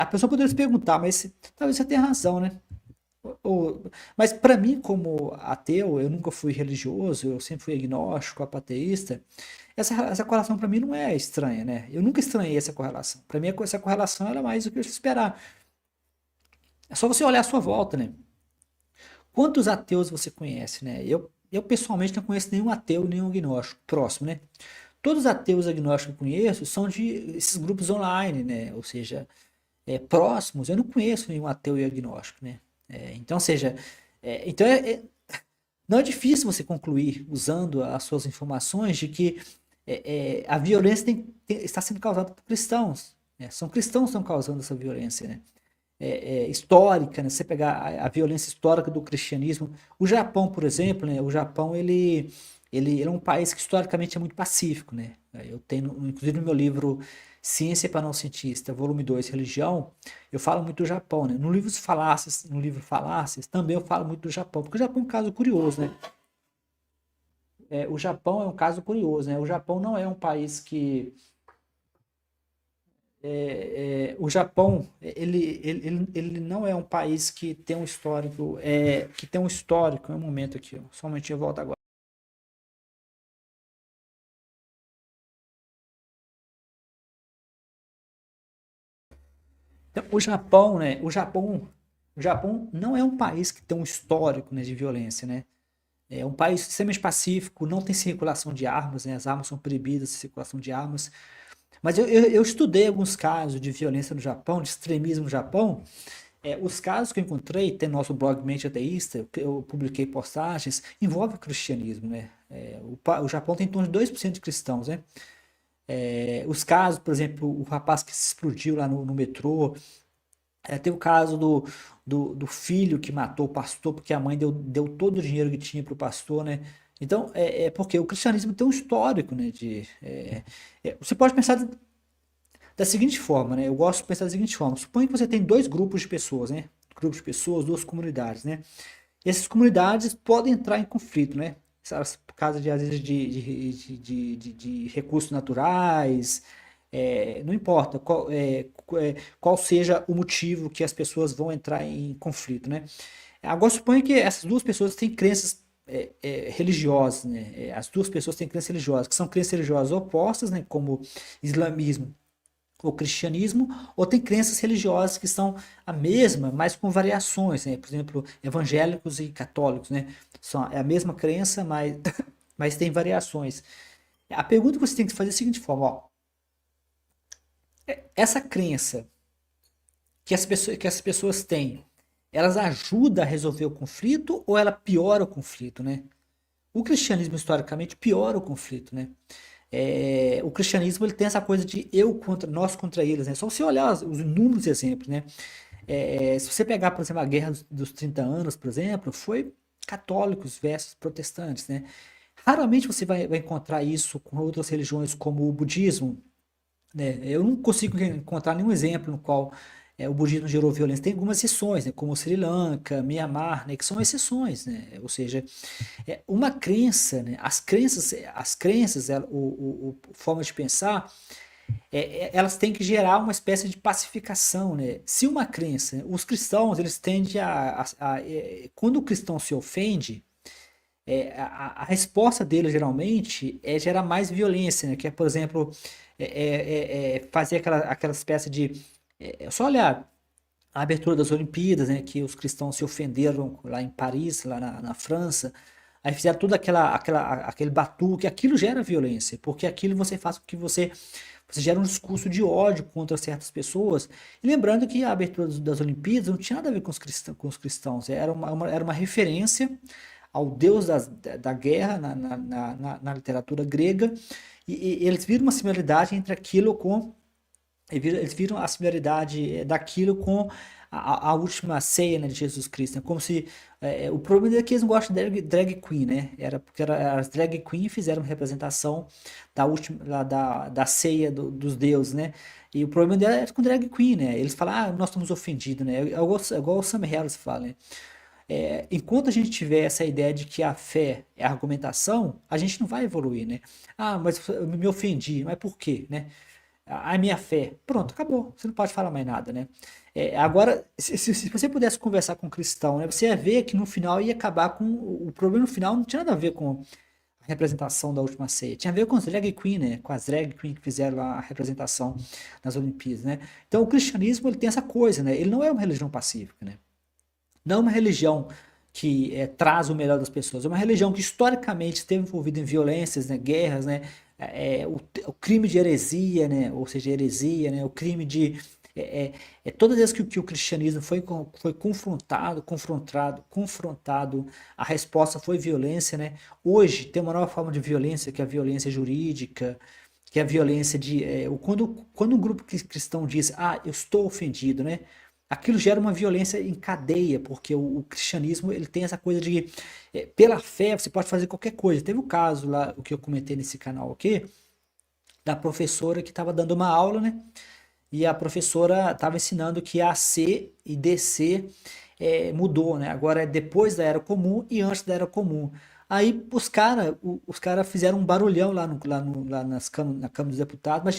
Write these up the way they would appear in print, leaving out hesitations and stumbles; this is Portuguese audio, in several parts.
a pessoa poderia se perguntar, mas talvez você tenha razão, né? Mas para mim, como ateu, eu nunca fui religioso, eu sempre fui agnóstico, apateísta. Essa correlação para mim não é estranha, né? Eu nunca estranhei essa correlação. Para mim, essa correlação era mais do que eu esperar. É só você olhar à sua volta, né? Quantos ateus você conhece, né? Eu pessoalmente não conheço nenhum ateu, nenhum agnóstico próximo, né? Todos os ateus agnósticos que eu conheço são de esses grupos online, né? Ou seja, próximos. Eu não conheço nenhum ateu e agnóstico, né? Então, ou seja, então não é difícil você concluir, usando as suas informações, de que a violência está sendo causada por cristãos, né? São cristãos que estão causando essa violência, né? Histórica, né? Você pegar a violência histórica do cristianismo. O Japão, por exemplo, né? O Japão, ele é um país que historicamente é muito pacífico, né? Eu tenho, inclusive no meu livro Ciência para Não Cientista, volume 2 Religião, eu falo muito do Japão, né? No livro Falácias, também eu falo muito do Japão, porque o Japão é um caso curioso, né? O Japão é um caso curioso, né? O Japão não é um país que o Japão, ele não é um país que tem um histórico, um momento aqui, ó, só um momentinho, eu volto agora. Então, o Japão não é um país que tem um histórico, né, de violência, né? É um país extremamente pacífico, não tem circulação de armas, né? As armas são proibidas, circulação de armas. Mas eu estudei alguns casos de violência no Japão, de extremismo no Japão. Os casos que eu encontrei, tem nosso blog Mente Ateísta, que eu publiquei postagens, envolve o cristianismo, né? O Japão tem em torno de 2% de cristãos, né? Os casos, por exemplo, o rapaz que se explodiu lá no metrô, teve o caso do filho que matou o pastor porque a mãe deu todo o dinheiro que tinha para o pastor, né? Então, porque o cristianismo tem um histórico, né? Você pode pensar da seguinte forma, né? Eu gosto de pensar da seguinte forma. Suponha que você tem dois grupos de pessoas, né? Grupos de pessoas, duas comunidades, né? E essas comunidades podem entrar em conflito, né? Por causa de, às vezes, de recursos naturais, não importa qual seja o motivo que as pessoas vão entrar em conflito, né? Agora suponha que essas duas pessoas têm crenças religiosas, né? As duas pessoas têm crenças religiosas, que são crenças religiosas opostas, né? Como islamismo o cristianismo, ou tem crenças religiosas que são a mesma, mas com variações, né? Por exemplo, evangélicos e católicos, né? É a mesma crença, mas, mas tem variações. A pergunta que você tem que fazer é a seguinte forma, ó, essa crença que as pessoas têm, elas ajudam a resolver o conflito ou ela piora o conflito, né? O cristianismo historicamente piora o conflito, né? O cristianismo ele tem essa coisa de eu contra nós contra eles, né? Só você olhar os inúmeros exemplos, né? Se você pegar, por exemplo, a Guerra dos 30 Anos, por exemplo, foi católicos versus protestantes, né? Raramente você vai encontrar isso com outras religiões como o budismo, né? Eu não consigo encontrar nenhum exemplo no qual o budismo gerou violência. Tem algumas exceções, né? Como Sri Lanka, Myanmar, né? Que são exceções, né? Ou seja, uma crença, né? As crenças, forma de pensar, elas têm que gerar uma espécie de pacificação, né? Se uma crença, né, os cristãos, eles tendem quando o cristão se ofende, a resposta dele geralmente é gerar mais violência, né? Que é, por exemplo, fazer aquela espécie de, só olhar a abertura das Olimpíadas, né? Que os cristãos se ofenderam lá em Paris, lá na França. Aí fizeram tudo aquele batuque, aquilo gera violência, porque aquilo você faz com que você gera um discurso de ódio contra certas pessoas. E lembrando que a abertura das Olimpíadas não tinha nada a ver com os cristãos, era uma referência ao deus da guerra na literatura grega, e eles viram uma similaridade entre aquilo com eles viram a similaridade daquilo com a última ceia, né, de Jesus Cristo, né? Como se o problema é que eles não gostam de drag queen, né? Era porque as drag queen fizeram uma representação da última da ceia dos deuses, né? E o problema dela é com drag queen, né? Eles falam, nós estamos ofendidos, né? É igual o Sam Harris fala, né? Enquanto a gente tiver essa ideia de que a fé é argumentação, a gente não vai evoluir, né? Mas eu me ofendi, mas por quê, né? a minha fé. Pronto, acabou. Você não pode falar mais nada, né? Agora, se você pudesse conversar com um cristão, né, você ia ver que no final ia acabar com. O problema no final não tinha nada a ver com a representação da última ceia. Tinha a ver com as drag queen, né? Com as drag queen que fizeram lá a representação nas Olimpíadas, né? Então o cristianismo ele tem essa coisa, né? Ele não é uma religião pacífica, né? Não é uma religião que traz o melhor das pessoas. É uma religião que historicamente esteve envolvida em violências, né? Guerras, né? O crime de heresia, né? Ou seja, heresia, né? O crime de todas as vezes que o cristianismo foi confrontado, a resposta foi violência, né? Hoje tem uma nova forma de violência, que é a violência jurídica, que é a violência de. Quando um grupo cristão diz, eu estou ofendido, né? Aquilo gera uma violência em cadeia, porque o cristianismo ele tem essa coisa de, pela fé, você pode fazer qualquer coisa. Teve o caso lá, o que eu comentei nesse canal aqui, da professora que estava dando uma aula, né? E a professora estava ensinando que a C e DC mudou, né? Agora é depois da Era Comum e antes da Era Comum. Aí os cara fizeram um barulhão lá na Câmara dos Deputados, mas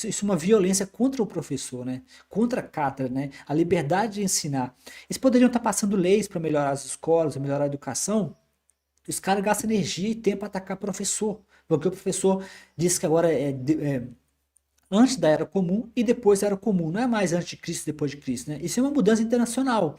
isso é uma violência contra o professor, né? Contra a cátedra, né? A liberdade de ensinar. Eles poderiam estar passando leis para melhorar as escolas, melhorar a educação. Os caras gastam energia e tempo para atacar o professor. Porque o professor disse que agora antes da Era Comum e depois da Era Comum. Não é mais antes de Cristo e depois de Cristo, né? Isso é uma mudança internacional.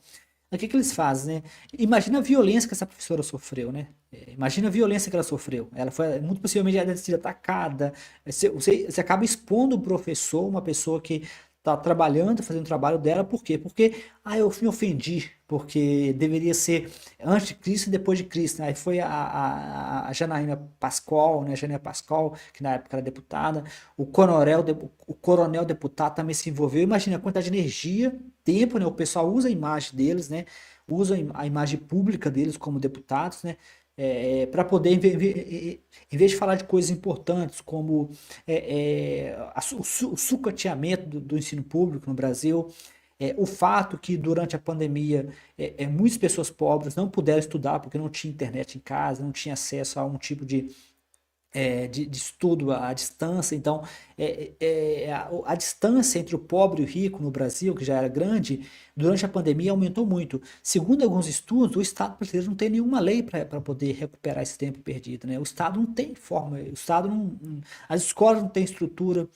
O que eles fazem, né? Imagina a violência que essa professora sofreu, né? Imagina a violência que ela sofreu. Ela foi, muito possivelmente, ela deve ter sido atacada. Você acaba expondo o professor, uma pessoa que está trabalhando, fazendo o trabalho dela, por quê? Porque, eu me ofendi, porque deveria ser antes de Cristo e depois de Cristo, né? Aí foi a Janaína Pascoal, né? Janaína Pascoal, que na época era deputada, o coronel deputado também se envolveu. Imagina a quantidade de energia, tempo, né? O pessoal usa a imagem deles, né? Usa a imagem pública deles como deputados, né? Para poder, em vez de falar de coisas importantes como o sucateamento do ensino público no Brasil, o fato que durante a pandemia muitas pessoas pobres não puderam estudar porque não tinha internet em casa, não tinha acesso a um tipo de estudo à distância. Então, a distância entre o pobre e o rico no Brasil, que já era grande, durante a pandemia aumentou muito. Segundo alguns estudos, o Estado brasileiro não tem nenhuma lei para poder recuperar esse tempo perdido, né? O Estado não tem forma, o Estado as escolas não têm estrutura,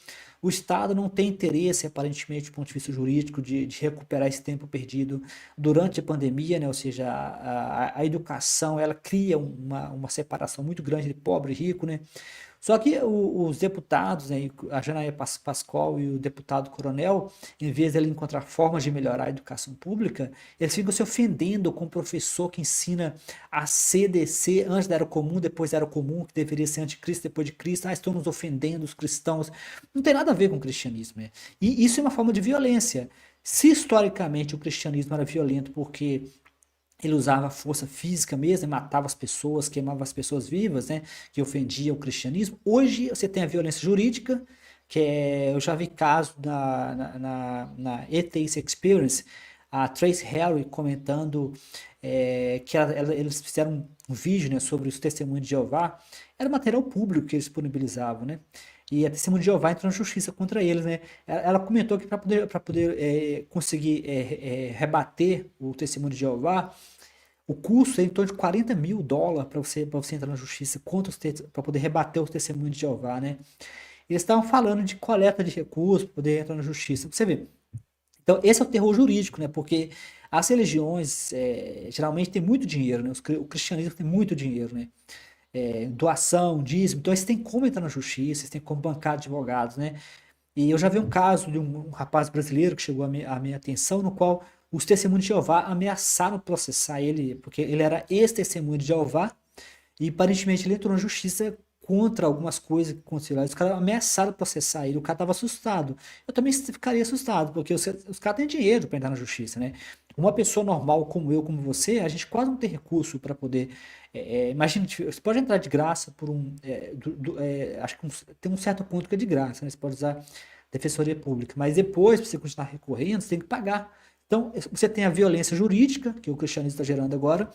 o Estado não tem interesse, aparentemente, do ponto de vista jurídico, de recuperar esse tempo perdido durante a pandemia, né? Ou seja, a educação ela cria uma separação muito grande de pobre e rico, né? Só que os deputados, né, a Janaína Pascoal e o deputado Coronel, em vez de ele encontrar formas de melhorar a educação pública, eles ficam se ofendendo com o professor que ensina a CDC antes da Era Comum, depois da Era Comum, que deveria ser anticristo, depois de Cristo. Estão nos ofendendo os cristãos. Não tem nada a ver com o cristianismo, né? E isso é uma forma de violência. Se historicamente o cristianismo era violento porque ele usava força física mesmo, matava as pessoas, queimava as pessoas vivas, né? Que ofendia o cristianismo. Hoje você tem a violência jurídica, eu já vi casos na Atheist Experience, a Trace Harry comentando que eles fizeram um vídeo, né, sobre os testemunhos de Jeová. Era material público que eles disponibilizavam, né? E a testemunha de Jeová entrou na justiça contra eles, né? Ela comentou que para poder conseguir rebater o testemunho de Jeová, o custo é em torno de US$ 40.000 para você entrar na justiça para poder rebater os testemunhos de Jeová, né? Eles estavam falando de coleta de recursos para poder entrar na justiça. Pra você vê. Então, esse é o terror jurídico, né? Porque as religiões geralmente têm muito dinheiro, né? O cristianismo tem muito dinheiro, né? Doação, dízimo. Então, eles têm como entrar na justiça, eles têm como bancar advogados, né? E eu já vi um caso de um rapaz brasileiro que chegou à minha atenção, no qual os testemunhos de Jeová ameaçaram processar ele, porque ele era ex-testemunho de Jeová, e aparentemente ele entrou na justiça contra algumas coisas que aconteceram lá. Os caras ameaçaram processar ele, o cara estava assustado. Eu também ficaria assustado, porque os caras têm dinheiro para entrar na justiça, né? Uma pessoa normal como eu, como você, a gente quase não tem recurso para poder. Imagina, você pode entrar de graça por acho que tem um certo ponto que é de graça, né? Você pode usar defensoria pública, mas depois, para você continuar recorrendo, você tem que pagar. Então, você tem a violência jurídica, que o cristianismo está gerando agora,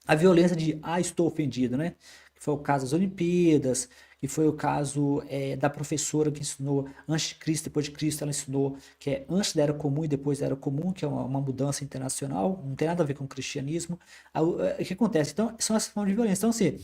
a violência de, estou ofendido, né? Que foi o caso das Olimpíadas, e foi o caso da professora que ensinou antes de Cristo, depois de Cristo, ela ensinou que é antes da Era Comum e depois da Era Comum, que é uma mudança internacional, não tem nada a ver com o cristianismo. O que acontece? Então, são essas formas de violência. Então, assim,